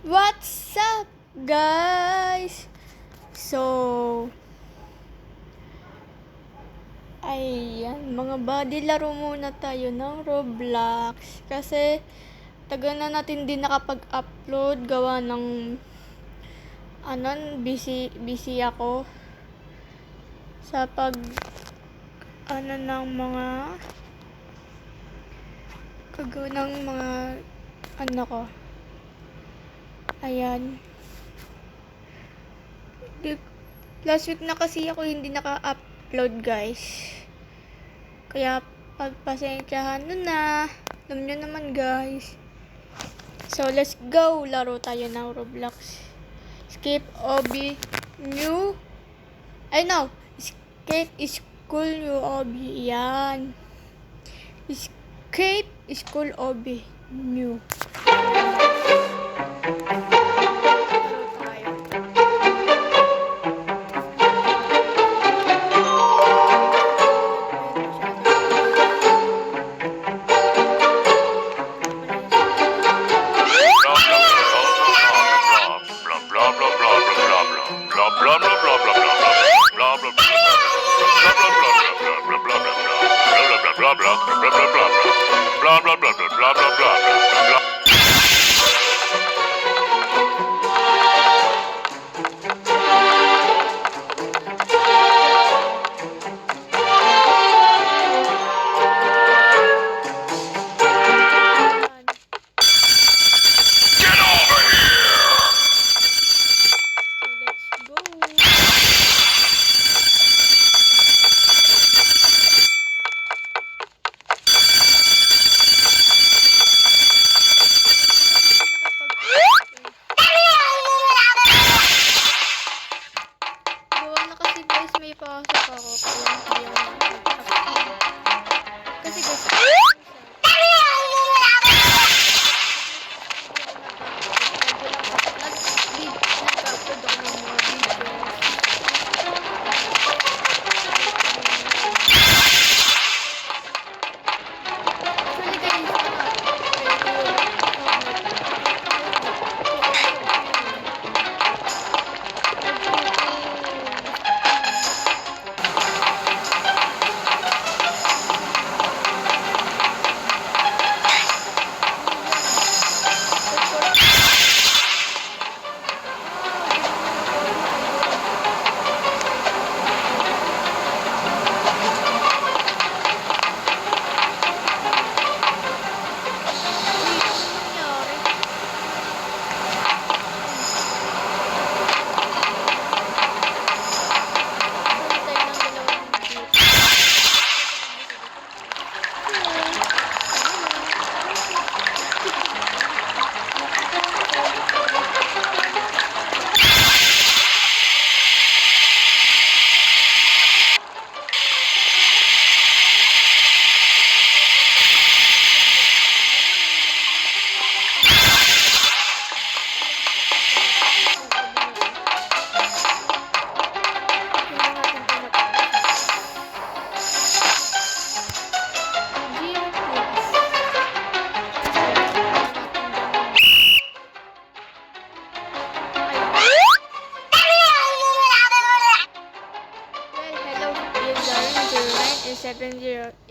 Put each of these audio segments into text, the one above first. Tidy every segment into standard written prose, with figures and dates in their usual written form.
What's up, guys? So, ayan, mga buddy, laro muna tayo ng Roblox. Kasi, tagal na natin din nakapag-upload. Gawa ng, busy ako. Sa ng mga, kagawa ng mga, ko. Ayan. Last week na kasi ako hindi naka-upload, guys. Kaya pagpasensyahan nyo na. Alam nyo naman, guys. So, let's go. Laro tayo ng Roblox. Escape Obby New. Escape School New Obby. Yan. Escape School Obby New.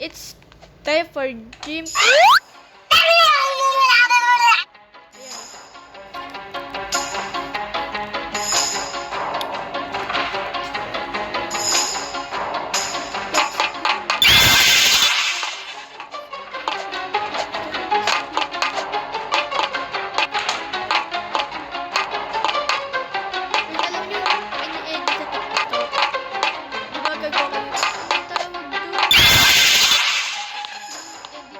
It's time for gym.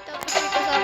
Tapos may kasama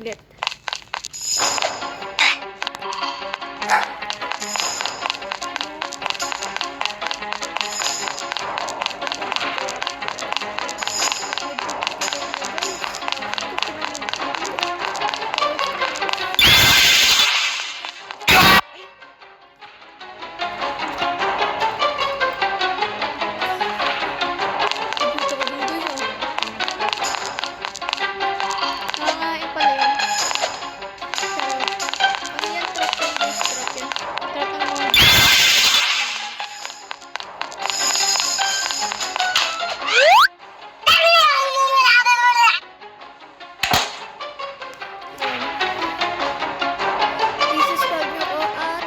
Saglit. Dito ko din guys, oh. Nangangain pala yun. Sarap. Ano yan? Trap yan guys. Trap yan. Trap ng mga... I-subscribe nyo ko at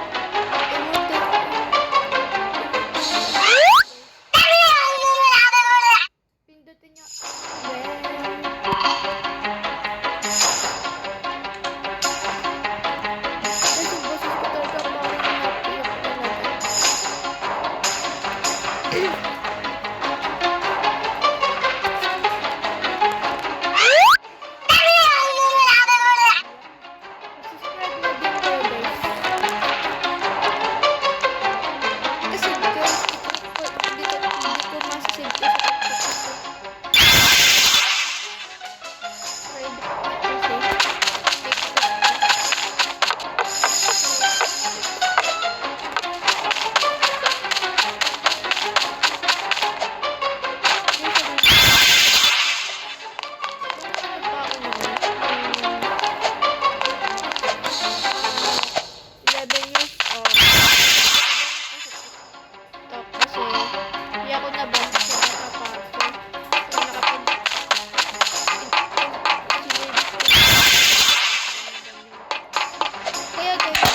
pindutin nyo kasi boses ko talaga parang napiyok talaga. Subscribe na din kayo guys. Kasi guys, dito ko masasave ko sa TikTok ko. Private kasi kaya guys,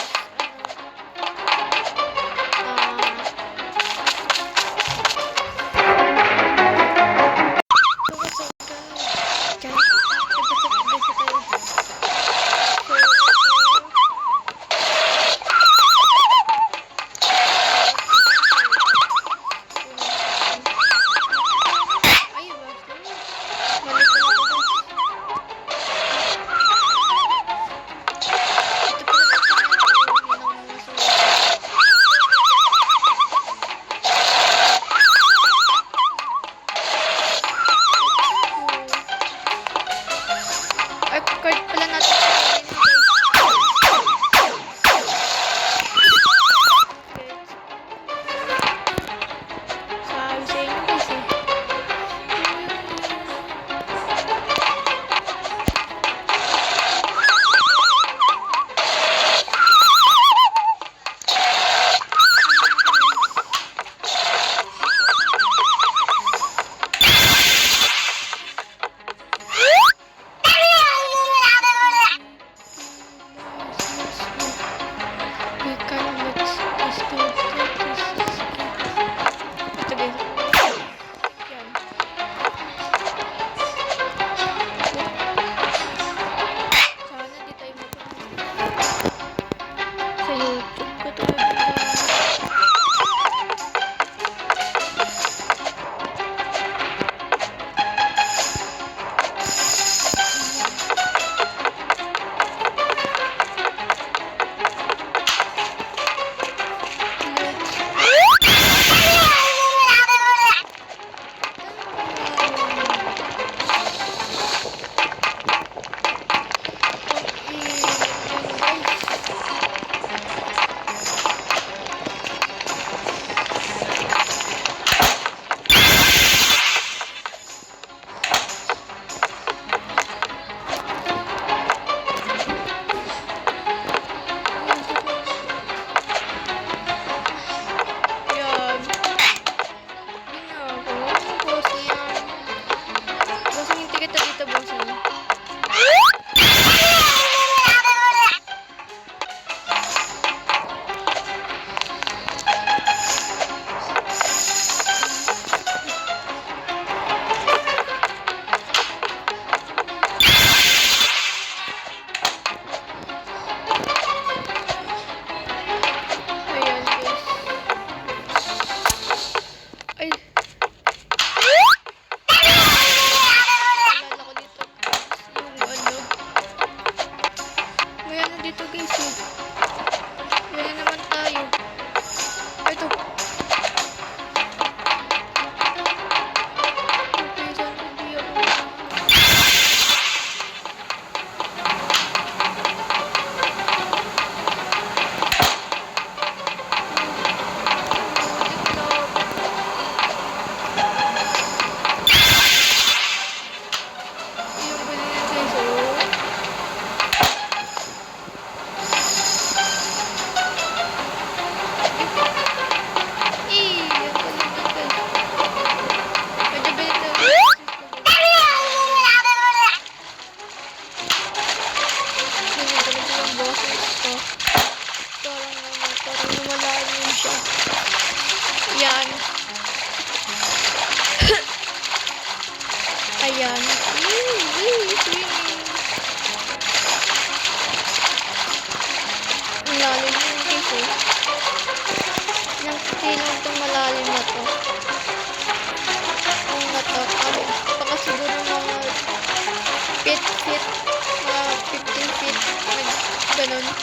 Ayan.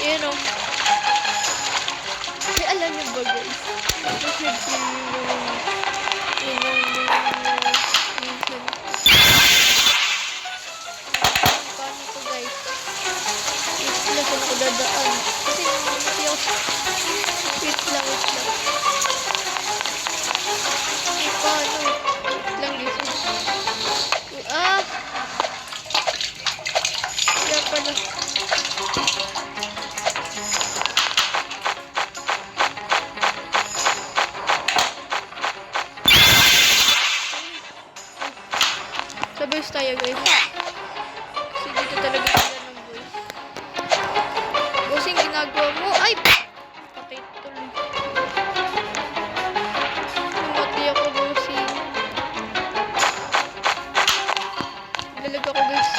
Ayan o. Ay, alam niyo ba guys? Paano to guys? Wait lang, saan ako dadaan? Kasi hindi ako. Wait lang, wait lang. Ay, paano? Wait lang guys. Ah! Kaya pala. Sa boys tayo guys. Kasi dito talaga sila ng boys. Bossing, ginagawa mo. Ay! Patay tuloy. Namatay ako bossing. Lalag ako guys.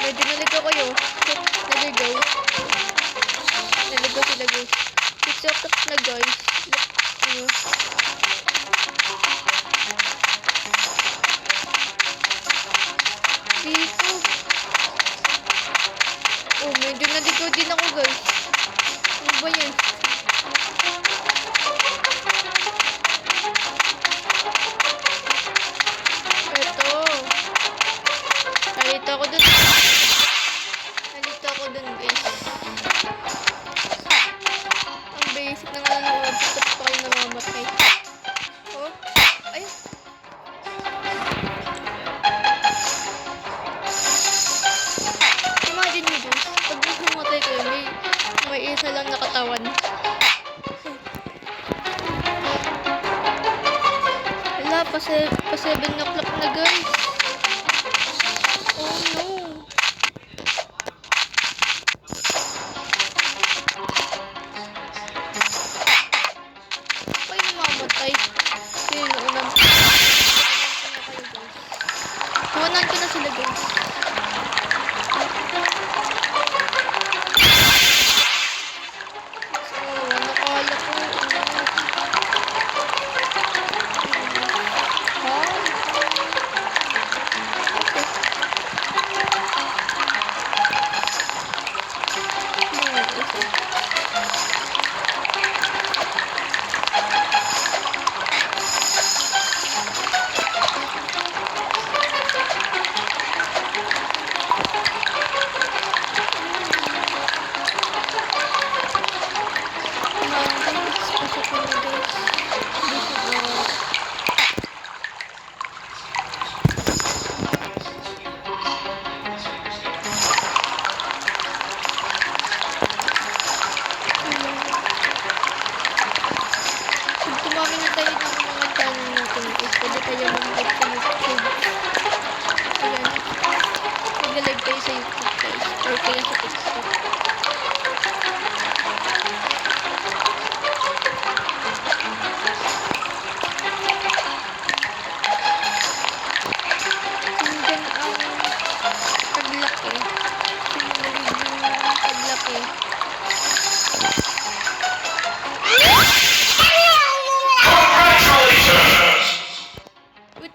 Medyo naligaw kayo. Naligaw. Naligaw sila guys. It's up na guys. Dito. Oh, medyo naligaw din ako guys. Ano ba yan? Ito. Nalito ako dun. Nalito ako dun guys. Ang basic na nanonood. Tapos pa kayo namamatay. Oh. Ayun. Imagine nyo guys. Pag namatay kayo, may isa lang nakatawan. Wala, pa 7 o'clock na guys. Oh no. Ay, namamatay. Yun, naunang. Nawanan ko na sila guys. Nakala ko.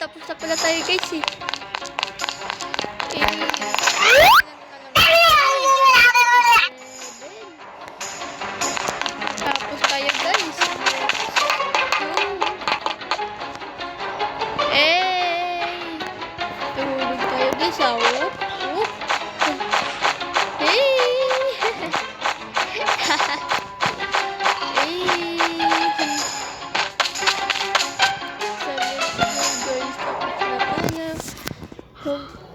Tapos na pala tayo guys eh. Tapos tayo guys. Tuhulog tayo guys ah.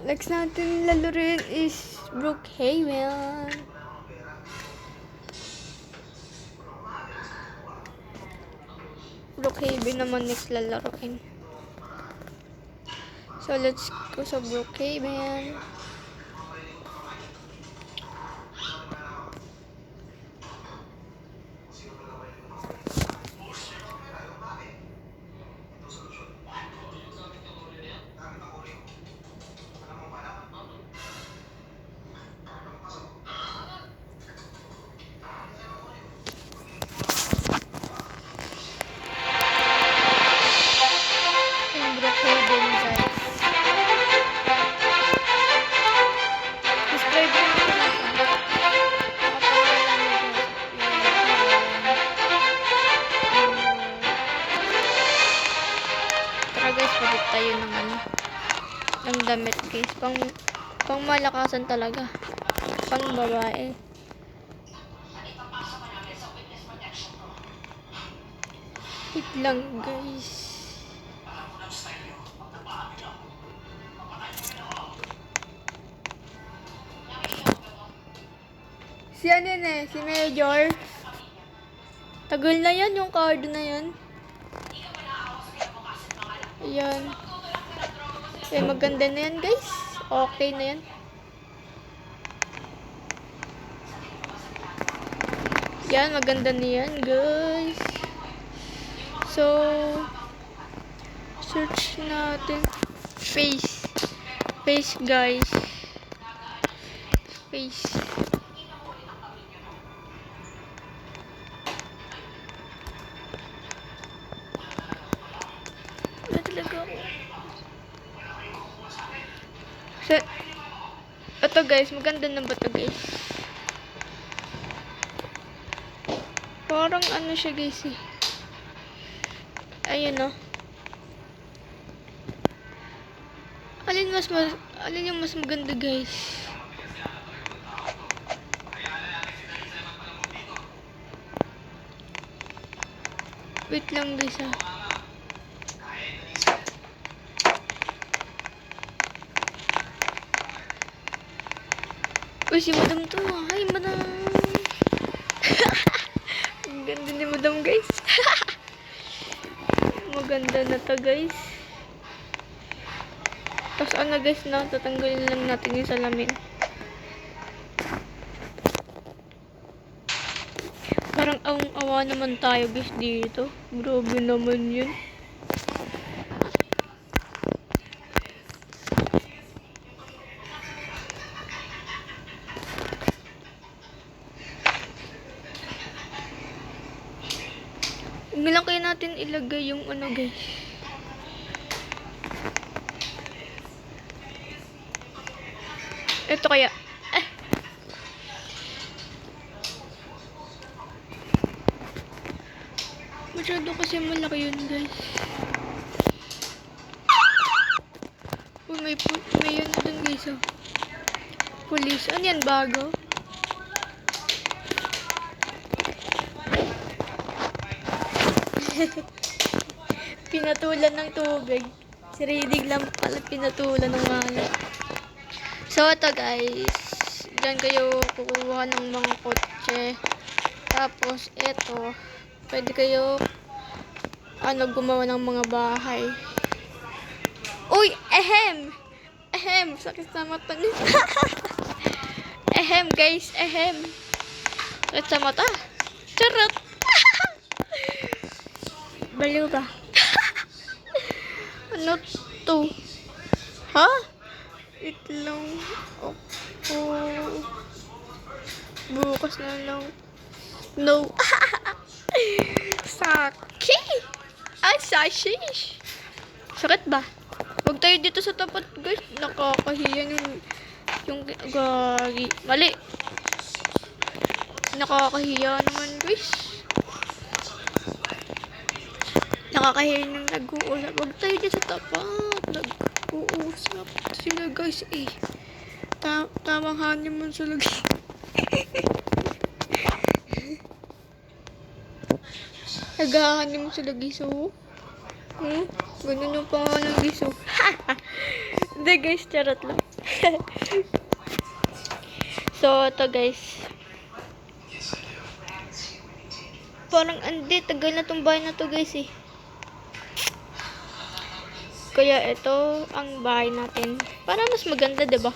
Next natin lalurin is Brookhaven. Brookhaven naman next lalaruin. So let's go sa Brookhaven. ng damit guys. Pang malakasan talaga. Pang babae. Wait lang guys. Si ano yun eh, si Major. Tagal na yan yung card na yan. Ayan. Okay, maganda na yan guys. Okay na yan. Yan, maganda na yan guys. So, search natin. Face. Face guys. Face. Wala talaga ako. So, ito guys, maganda na ba ito guys? Parang ano siya guys eh. Ayun o. Alin yung mas maganda guys? Wait lang guys ha. Uy, si madam to. Hi, madam. Ang ganda ni madam, guys. Maganda na to, guys. Tapos ano, guys, na tatanggalin lang natin yung salamin. Parang awang-awa naman tayo, guys, dito. Grabe naman yun. Huwag lang kaya natin ilagay yung ano guys. Ito kaya. Masyado kasi malaki yun guys. Uy, may yun dun guys oh. Police. Ano yan, bago? Pinatulan ng tubig. Si Redig lang pala pinatulan ng malat. So, ito guys. Diyan kayo kukuha ng mga kotse. Tapos, ito. Pwede kayo gumawa ng mga bahay. Uy! Ehem! Ehem! Sakit sa mata niyo. Ehem guys! Ehem! Sakit sa mata. Charot! Baliw ba? Ano to? Ha? Itlong. Bukas na lang. No. Saki! Ay, sashish! Sakit ba? Huwag tayo dito sa tapat, guys. Nakakahiya yung gagi. Mali! Nakakahiya naman, guys. Nakakahiya yung nag-uusap. Huwag tayo dito sa tapat. Nag-uusap sila, guys, eh. Tamang honeymoon sila, guys. Nag-honeymoon sila, guys, oh. Ganun yung pangalan, guys, oh. Hindi, guys, charot lang. So, ito, guys. Parang, hindi, tagal na tong bahay na to, guys, eh. Kaya ito ang bahay natin. Para mas maganda, diba?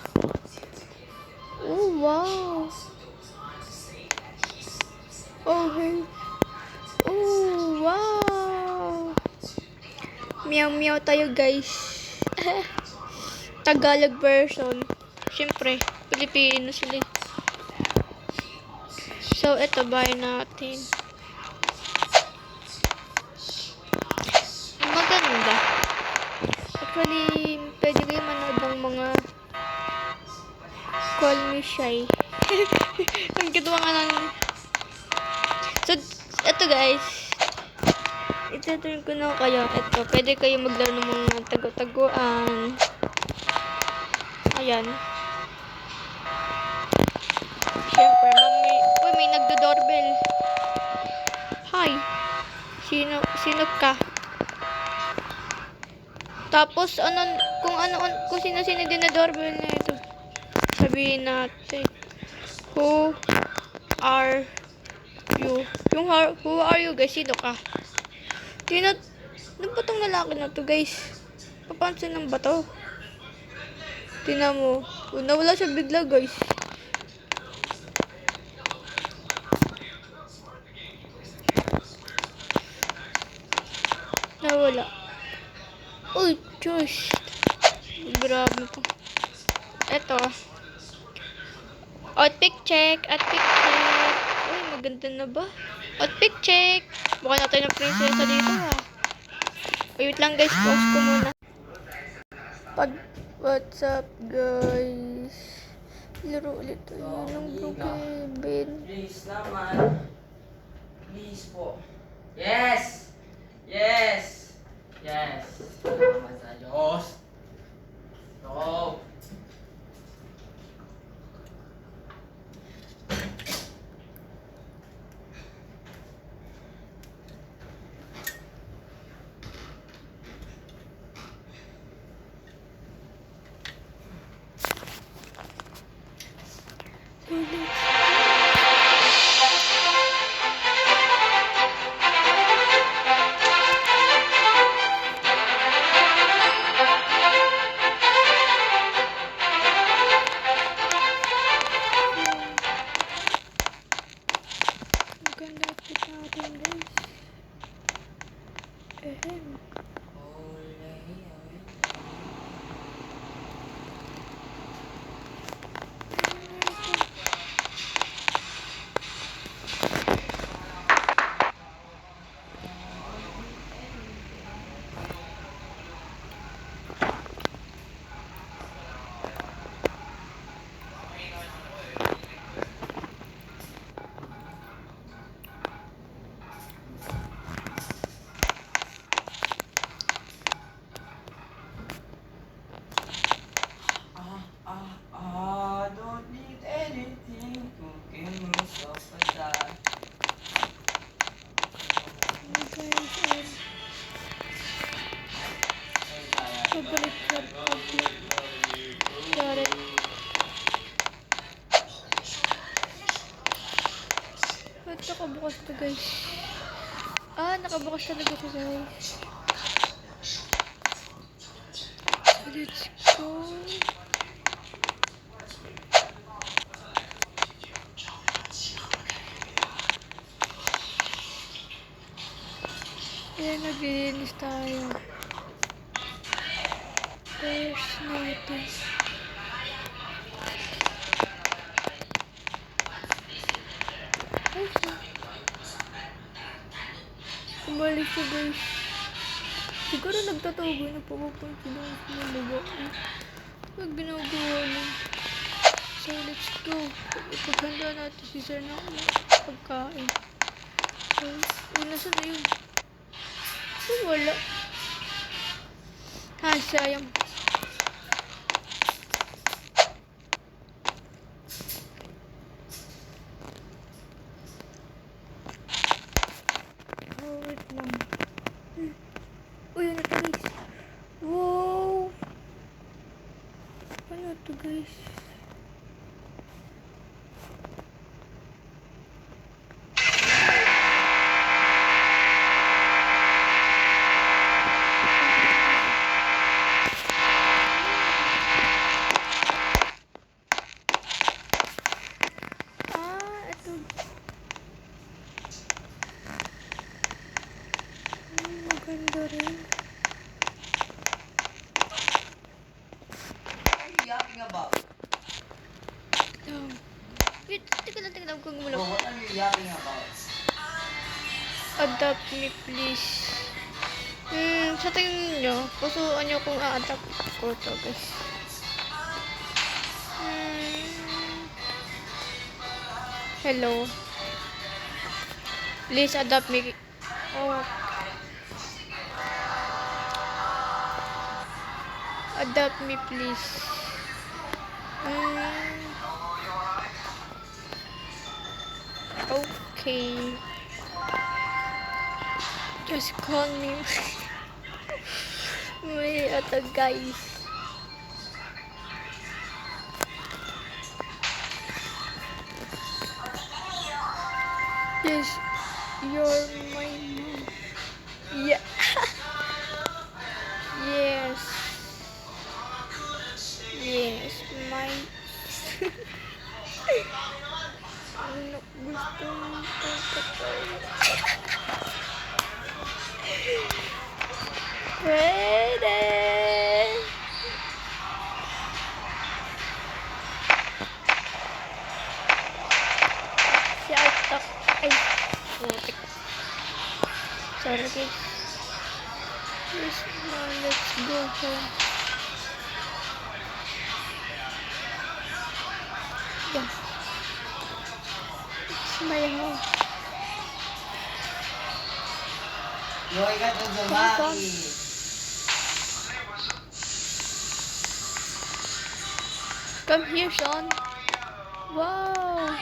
Oh, wow. Oh, hey. Oh, wow. Meow-meow tayo, guys. Tagalog version. Siyempre, Pilipino sila. So, ito bahay natin. Maganda. Actually, pwede kayo manood ng mga Call Me Shy. Ang ginawa nga lang. So, eto guys. Itutuloy ko na kayo. Eto, pwede kayo maglaro ng mga tago-taguan. Ayan. Siyempre, may nagdo-doorbell. Hi. Sino ka? Tapos, kung sino-sino din na doorbell na ito. Sabihin natin, who are you? Who are you, guys? Sino ka? Ano ba tong lalaki na to, guys? Papansin ng ba to? Tingnan mo. Nawala siya bigla, guys. Nawala. Uy, Diyos. Grabe po. Eto. Outfit check. Uy, maganda na ba? Outfit check. Mukha natin ng prinsesa dito, ha. Wait lang, guys. Pause ko muna. What's up, guys? Laro ulit tayo ng Bro Kevin. Please naman. Please po. Yes! Salamat sa Diyos. No. Maganda outfit natin, guys. Ehem. Don't need anything to give myself a shot. Guys, pabalik na public. Direct. Ba't nakabukas to, guys? Nakabukas talaga to, guys. Let's go. Ayan, naglilinis tayo. First natin. Ay, kumalik siya, guys. Siguro nagtatago na pupunta doon sa mga pag ginagawa niya. So, let's go. Ipaghanda natin si Sir ng pagkain. So, nasaan na yun? Wala. Sayang. Wait lang. Uy, ano to, guys? Wow! Ano to, guys? Ito. Maganda rin. What are you yapping about? Wait, teka lang kung Bro, gumulong. what are you yapping about? Adapt me, please. Sa tingin nyo, pusuan nyo kung a-adapt ko to, guys. Hello. Please adapt me. Oh. Adapt me, please. Okay. Just call me. May ata guys. Yes, you're my mom. Yeah. Yes. Yes, my... Ano gusto mo pagkatay? Pwede! Si Altok. Ay, putik. Sorry guys. Yes, now let's go home. Yeah. It's my home. Yoy ka dun Zumaki. Come here, Sean. Wow.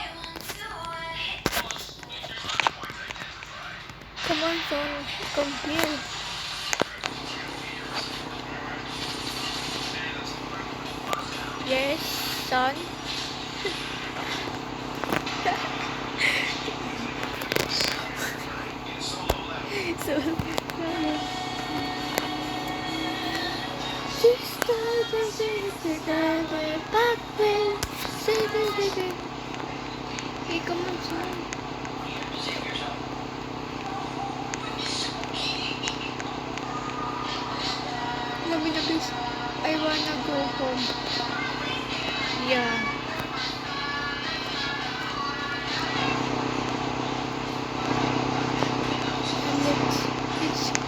Come on, Sean. Come here. Yes, son. So, hey, come on, son. Love me, please. I wanna go home. Yeah. Let's go.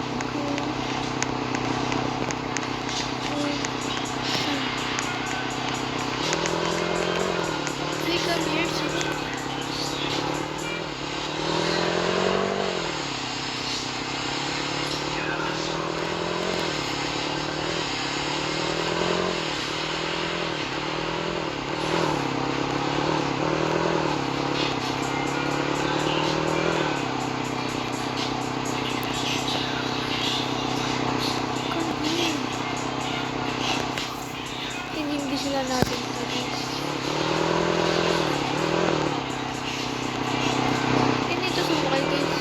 Hey, come here, Siri. Hindi sila natin to guys. Hindi ito sumakay guys.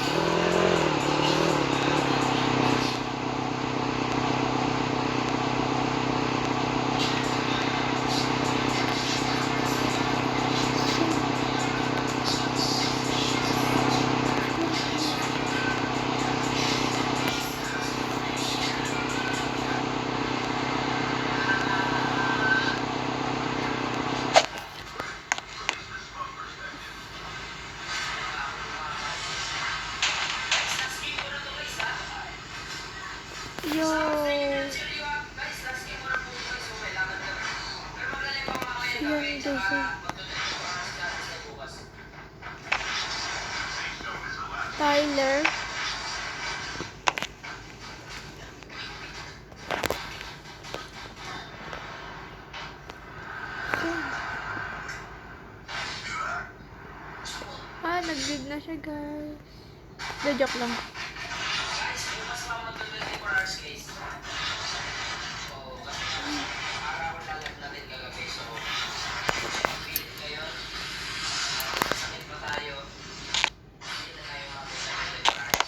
Yo. Yun kasi. Tyler. Nag-leave na siya guys. Joke lang.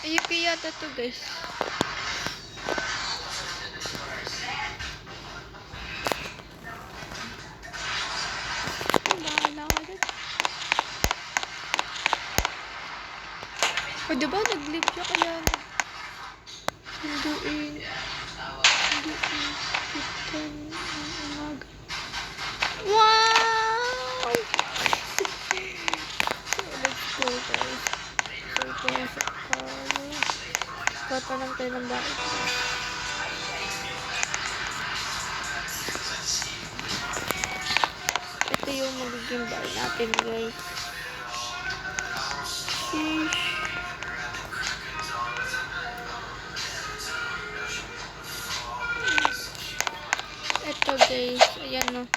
UP yata to guys. Bahala ka dun. O diba nag-leave siya kaya sunduin kita ng umaga. Wow! So let's go guys. So pumasok tayo. Bata lang tayo ng bahay. Ito yung magiging bahay natin guys. Sheesh. Ito guys, ayan o.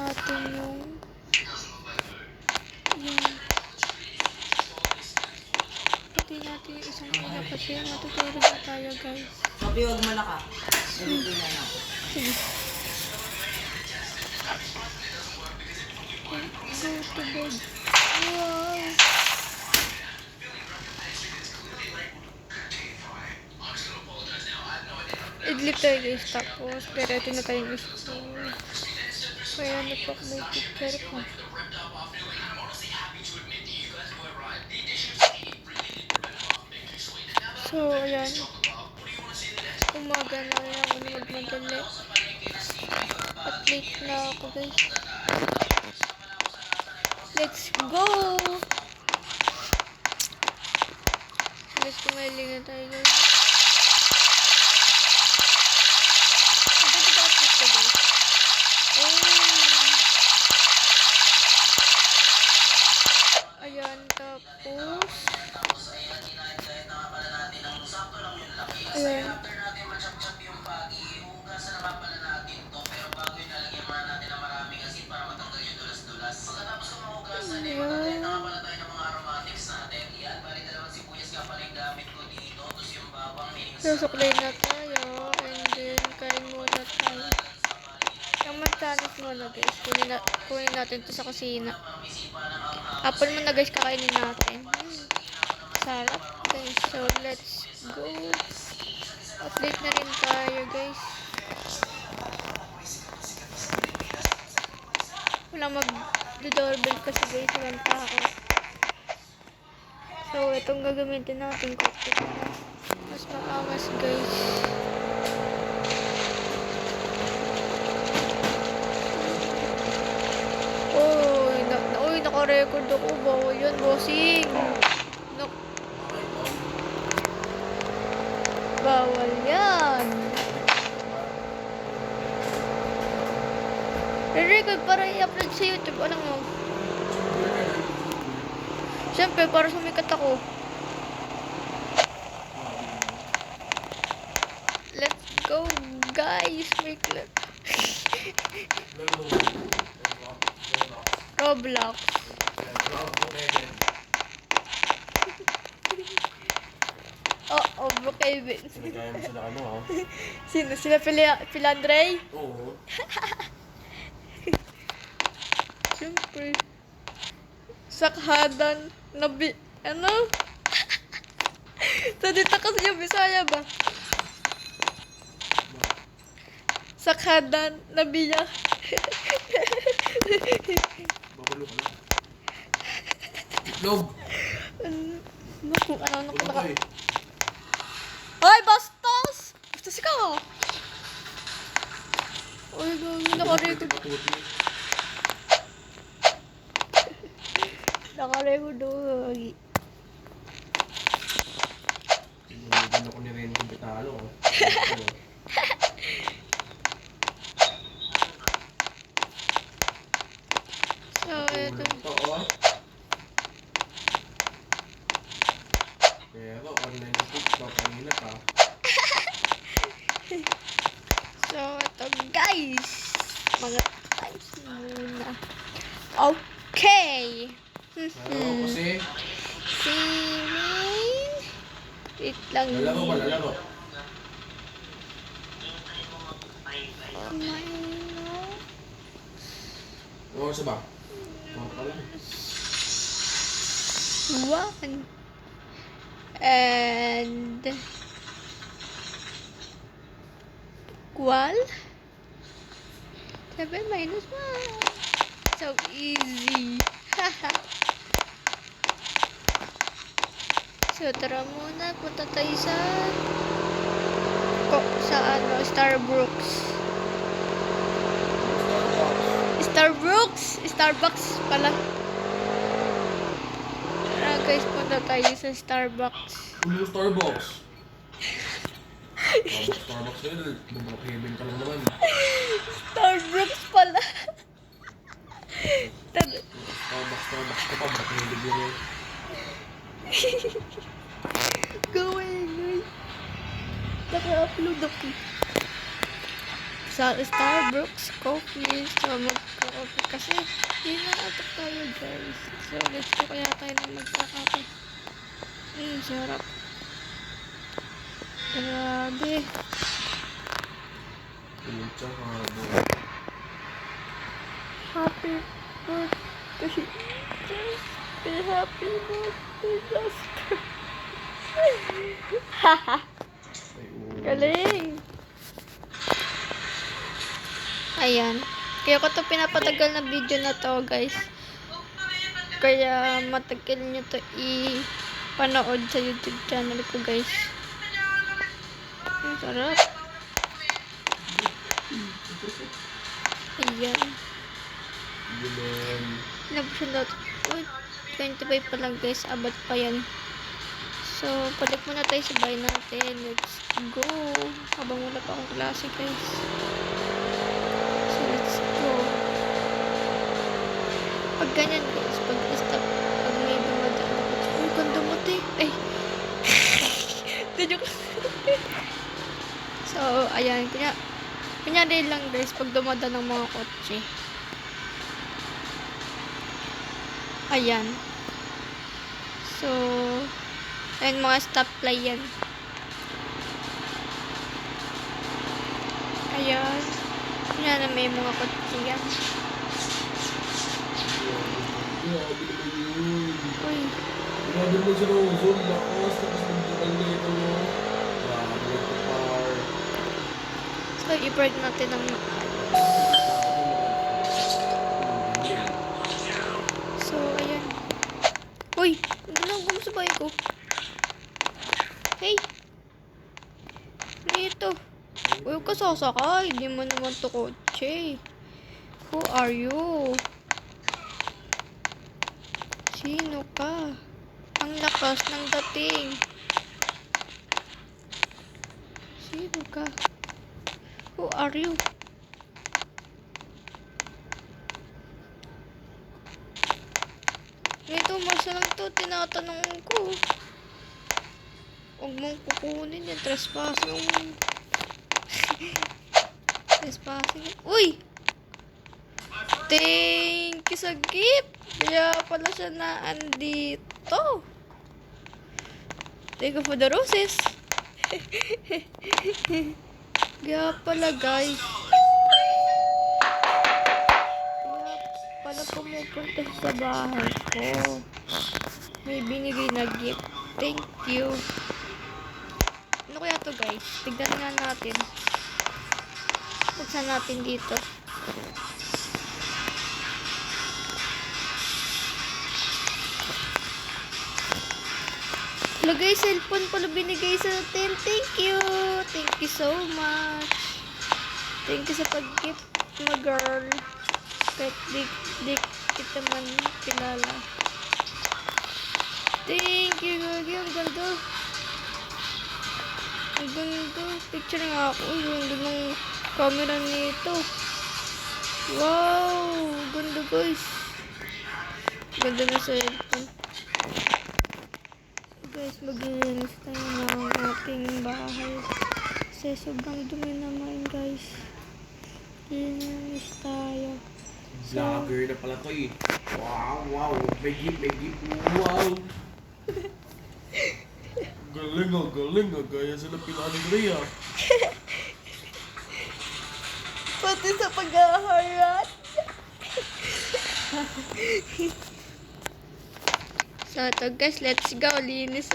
natin yung patayin natin yung isang ina kasi matutulog na tayo guys. Sabi, huwag malaka. Nalito na lang. Sige. Go to bed. Wow. Idlip tayo guys, tapos diretso na tayo ng school. Kaya napak may teacher ko. So, ayan. Umaga na kaya ako na magmadali. At late na ako guys. Let's go! Guys, kumaili na tayo guys. Ayan, tapos ayan. Susuklay na tayo and then kain muna tayo. Yung mantanis muna guys, kunin natin to sa kusina. Apple muna guys, kakainin natin. Sarap guys, so let's go. Update na rin tayo guys. Walang mag-doorbell kasi guys, walang tao. So itong gagamitin natin ko. Mas maangas guys. Naka-record ako. Bawal yun, bossing. Bawal yan. Re-record para i-upload sa YouTube. Alam mo? Siyempre, para sumikat ako. Let's go, guys. Make love. Roblox. Bro Kevin. Sinagaya mo sila ano ha? Sino? Sila Philandre? Oo. Siyempre. Sakhadan. Nabi... Ano? Sadita kasi yung Bisaya ba? Sakhadan. Nabiya. Bagulo ka na. Itlog! Naku, ano Wala ka eh. Ay, bastos! Bastos ka! Uy, gawin, naka-record. Naka-record doon. Tinulungan ako ni Ren kung bitalo. So, ito. Oo. Pero online na TikTok, kanina ka. So, ito guys. Mga guys muna. Okay. Pero kasi, Simin. Wait lang. lalaro ba, lalaro? Oo, isa ba? Oo pala. One. And equal 7 minus 1. So easy. So tara muna, punta tayo sa Starbucks. Starbucks pala. Tara guys, punta tayo sa Starbucks. Ulo Starbucks. Starbucks na yun, bubulok heaven ka lang naman. Starbucks pala. Tara. Starbucks ka pa, bubulok heaven lang yun. Go away, guys. Naka-upload ako. sa Starbucks coffee. So, magka-coffee kasi yun na atok tayo guys. So, let's go kaya tayo na magkakape. Sarap. Grabe. Yung tsaka, Happy birthday. Just be happy birthday, Jasper. Haha. ay, oo. Galing. Ayan. Kaya ko to pinapatagal na video na to, guys. Kaya matagal nyo to i-panood sa YouTube channel ko, guys. Ang sarap. Ayan. Yun. Nabusyon daw. Uy, 25 pa lang, guys. Abot pa yan. So, balik muna tayo sa bahay natin. Let's go. Habang wala pa akong klase, guys. So, let's go. Pag ganyan, guys, pag stop, pag may dumadaan ako, uy, ganda mo, te. Ay. Joke. So, ayan. Kunyari lang, guys, pag dumadaan ng mga kotse. Ayan. So, ayan, mga stoplight yan. Ayan. Ayan na may mga kotse yan. Grabe naman yun. Uy. Grabe naman si Rosol. Lakas. Tapos nagdikal na ito mo. Grabe ito par. So, i-park natin ang So, ayan. Uy! Hindi lang ako sa bahay ko. Hey! Ano ito? Uy, huwag ka sasakay. Hindi mo naman to kotse. Who are you? Sino ka? Ang lakas ng dating. Sino ka? Who are you? Ito, masa lang to. Tinatanong ko. Huwag mong kukunin yan. Trespassing. Trespassing. Uy! Thank you sa gift. Kaya pala siya na andito. Thank you for the roses. Kaya pala, guys. Kaya pala pumupunta sa bahay ko. May binigay na gift. Thank you. Ano kaya to, guys? Tignan nga natin. Buksan natin dito. Lagay cellphone pala binigay sa atin. Thank you. Thank you so much. Thank you sa pag-gift mo, girl. Kahit di kita man kilala. Thank you, Gagi. Ang ganda. Ang ganda. Picture nga ako. Ang ganda ng camera nito. Wow. Ganda, guys. Ganda na cellphone. Guys, mag-linis tayo ng ating bahay. Kasi sobrang dumi naman, guys. Linis tayo. Vlogger na pala to eh. Wow. May gift. Wow. Galing ah. Gaya sila Pila-Andre ah. Pati sa pag-aharat. So, ito guys, let's go. Linis.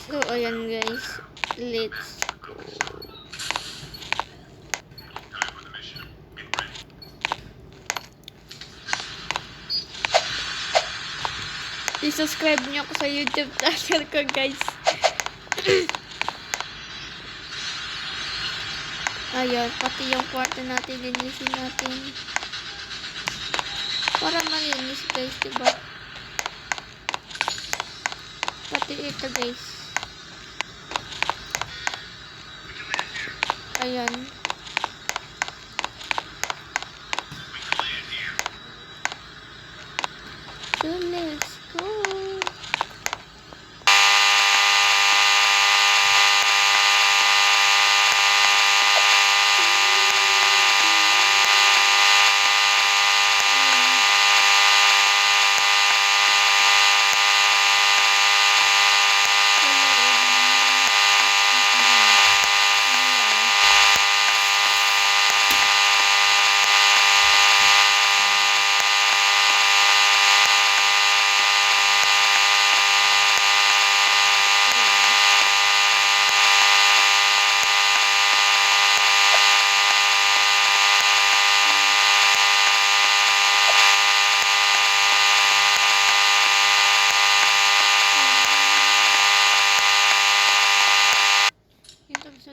So, ayan guys. Let's go. I-subscribe niyo ako sa YouTube channel ko, guys. Ayan, pati yung kwarto natin, linisin natin. Para malinis, guys, diba? Pati ito, guys. Ayan. So, let's go.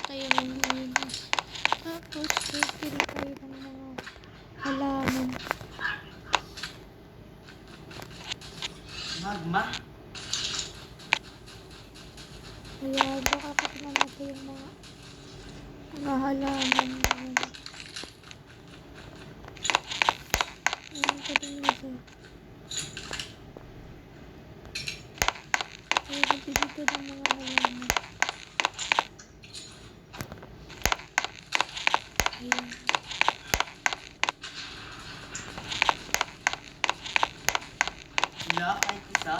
tayo manginis. Tapos, pili tayo ng mga halaman. Magma? Kaya baka kapag namatay yung mga halaman. Ayan pa din dito. Kaya dito ng mga halaman. Ayan. Wala, kahit isa.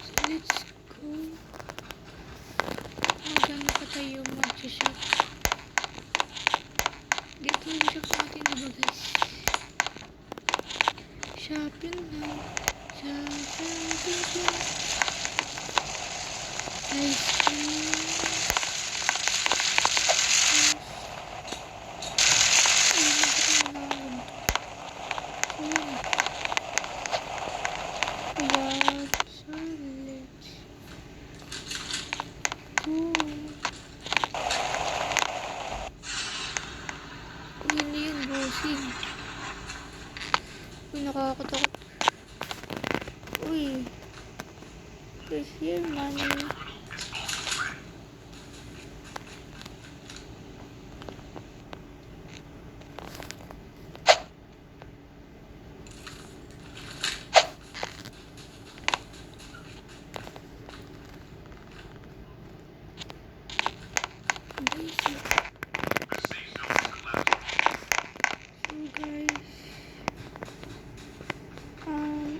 So, let's go. Magano pa tayo mag-shop. Dito yung shop natin, diba guys? Shopping na. Shopping na. Ice cream. Uy, nakakatakot. Uy. There's your money.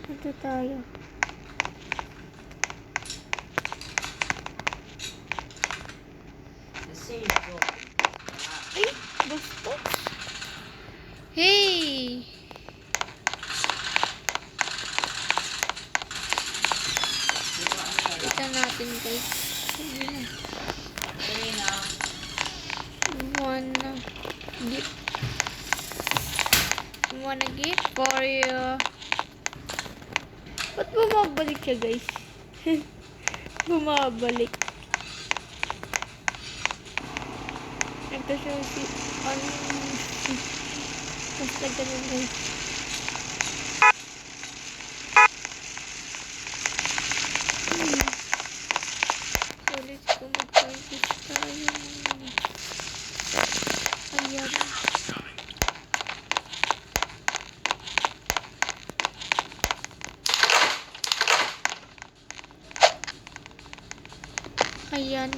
Ito tayo. The same bro. Ay, basta. Hey! Ito natin guys. Ayun na. Wanna gift. Wanna gift for you. Ba't bumabalik siya guys? Bumabalik. Ito siya si basta ganun guys. So let's go mag-practice tayo. Ayan. Ayan.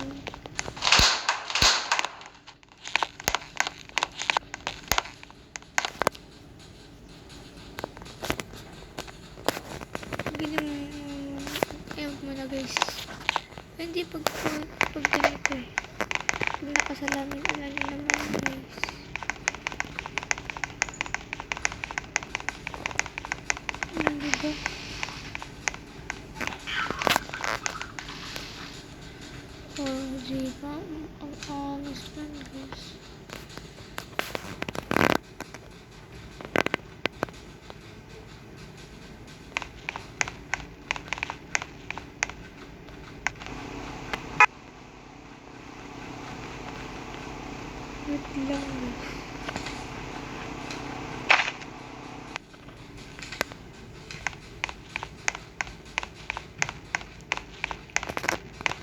Ewan mo na guys. Hindi pag ganito eh. Pag nakasalamin, alam nyo naman guys. Diba? Oh, diba? Ang honest man guys. Wait lang guys.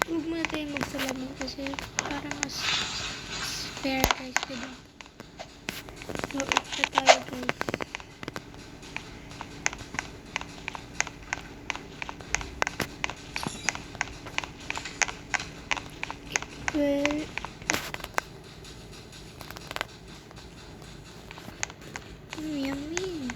Huwag muna tayo magsalamin kasi para mas fair guys, diba? So, ito tayo guys. Well, yummy.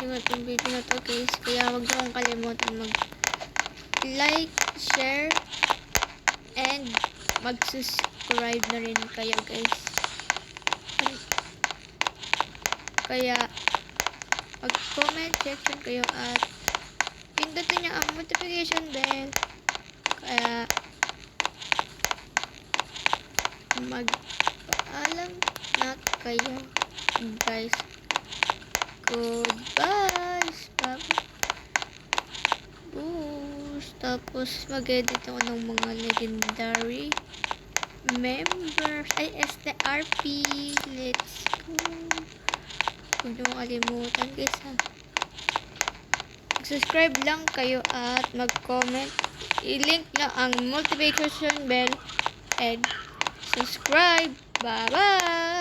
na itong video na to guys. Kaya huwag niyo kong kalimutan mag-like, share, and mag-subscribe na rin kayo guys. Kaya mag-comment section kayo at pindutin niyo ang notification bell. Kaya magpaalam na kayo guys. Goodbye. Boost. Tapos mag-edit ako ng mga legendary members. Ay, STRP. Let's go. Huwag niyo kalimutan guys ha. Subscribe lang kayo at mag-comment. I-link na ang notification bell and subscribe. Bye-bye!